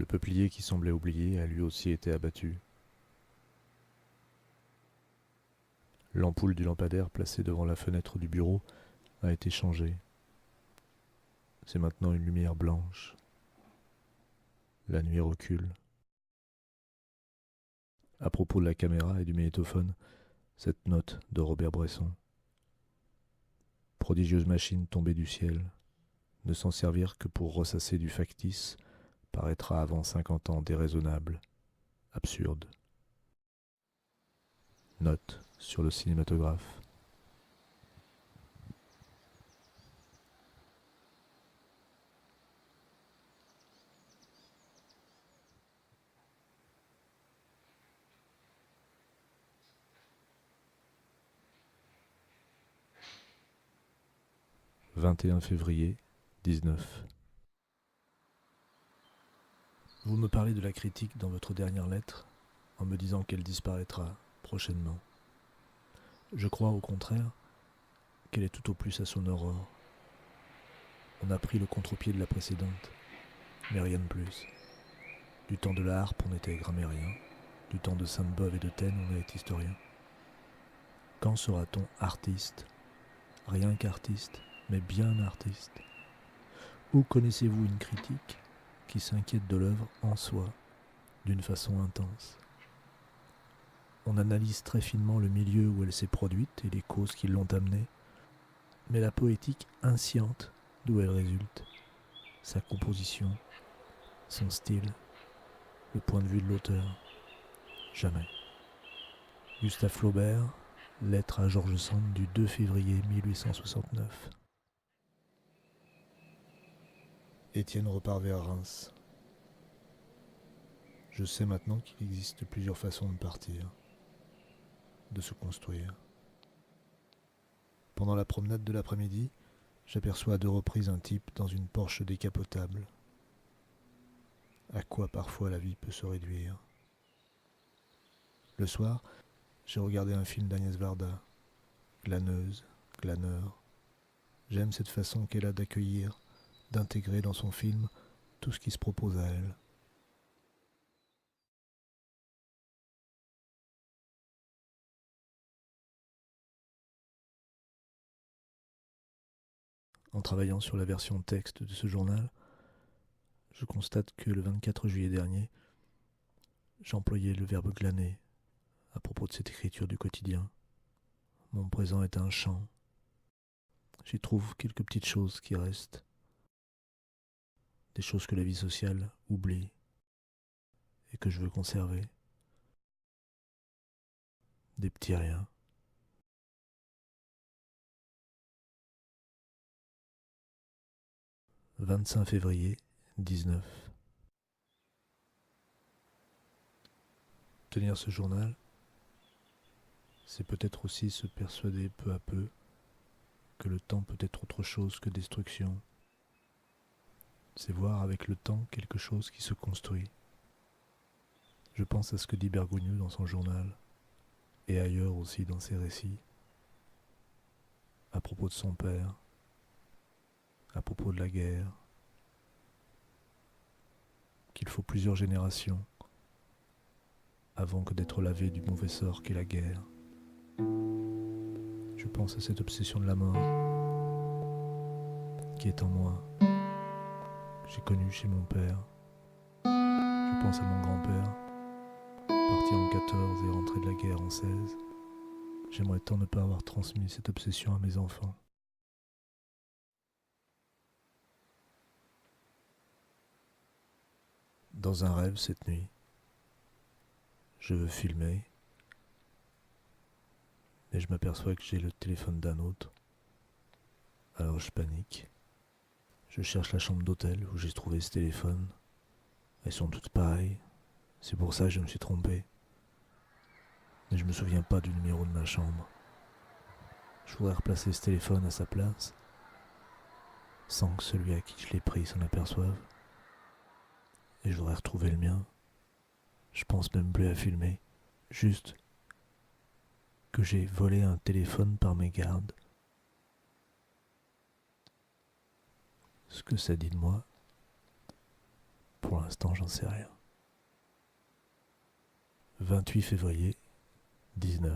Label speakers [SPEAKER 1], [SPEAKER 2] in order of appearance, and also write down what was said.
[SPEAKER 1] Le peuplier qui semblait oublié a lui aussi été abattu. L'ampoule du lampadaire placée devant la fenêtre du bureau a été changée. C'est maintenant une lumière blanche. La nuit recule. À propos de la caméra et du magnétophone, cette note de Robert Bresson. Prodigieuse machine tombée du ciel, ne s'en servir que pour ressasser du factice, paraîtra avant 50 ans déraisonnable, absurde. Note sur le cinématographe. « 21 février 19. Vous me parlez de la critique dans votre dernière lettre, en me disant qu'elle disparaîtra prochainement. Je crois au contraire qu'elle est tout au plus à son aurore. On a pris le contre-pied de la précédente, mais rien de plus. Du temps de la harpe, on était grammairien. Du temps de Sainte-Beuve et de Taine, on est historien. Quand sera-t-on artiste? Rien qu'artiste, mais bien artiste. Où connaissez-vous une critique qui s'inquiète de l'œuvre en soi, d'une façon intense? On analyse très finement le milieu où elle s'est produite et les causes qui l'ont amenée, mais la poétique insciente d'où elle résulte, sa composition, son style, le point de vue de l'auteur, jamais. Gustave Flaubert, lettre à George Sand du 2 février 1869. Étienne repart vers Reims. Je sais maintenant qu'il existe plusieurs façons de partir, de se construire. Pendant la promenade de l'après-midi, j'aperçois à 2 reprises un type dans une Porsche décapotable. À quoi parfois la vie peut se réduire. Le soir, j'ai regardé un film d'Agnès Varda, glaneuse, glaneur. J'aime cette façon qu'elle a d'accueillir, d'intégrer dans son film tout ce qui se propose à elle. En travaillant sur la version texte de ce journal, je constate que le 24 juillet dernier, j'employais le verbe glaner à propos de cette écriture du quotidien. Mon présent est un chant. J'y trouve quelques petites choses qui restent, des choses que la vie sociale oublie et que je veux conserver, des petits riens. « 25 février 19. Tenir ce journal, c'est peut-être aussi se persuader peu à peu que le temps peut être autre chose que destruction. C'est voir avec le temps quelque chose qui se construit. Je pense à ce que dit Bergogneau dans son journal, et ailleurs aussi dans ses récits, à propos de son père, à propos de la guerre, qu'il faut plusieurs générations avant que d'être lavé du mauvais sort qu'est la guerre. Je pense à cette obsession de la mort qui est en moi, que j'ai connue chez mon père. Je pense à mon grand-père, parti en 14 et rentré de la guerre en 16. J'aimerais tant ne pas avoir transmis cette obsession à mes enfants. Dans un rêve cette nuit, je veux filmer, mais je m'aperçois que j'ai le téléphone d'un autre. Alors je panique. Je cherche la chambre d'hôtel où j'ai trouvé ce téléphone. Elles sont toutes pareilles. C'est pour ça que je me suis trompé. Mais je me souviens pas du numéro de ma chambre. Je voudrais replacer ce téléphone à sa place, sans que celui à qui je l'ai pris s'en aperçoive. Et je voudrais retrouver le mien. Je pense même plus à filmer. Juste que j'ai volé un téléphone par mégarde. Ce que ça dit de moi, pour l'instant. l'instant, j'en sais rien. 28 février, 19.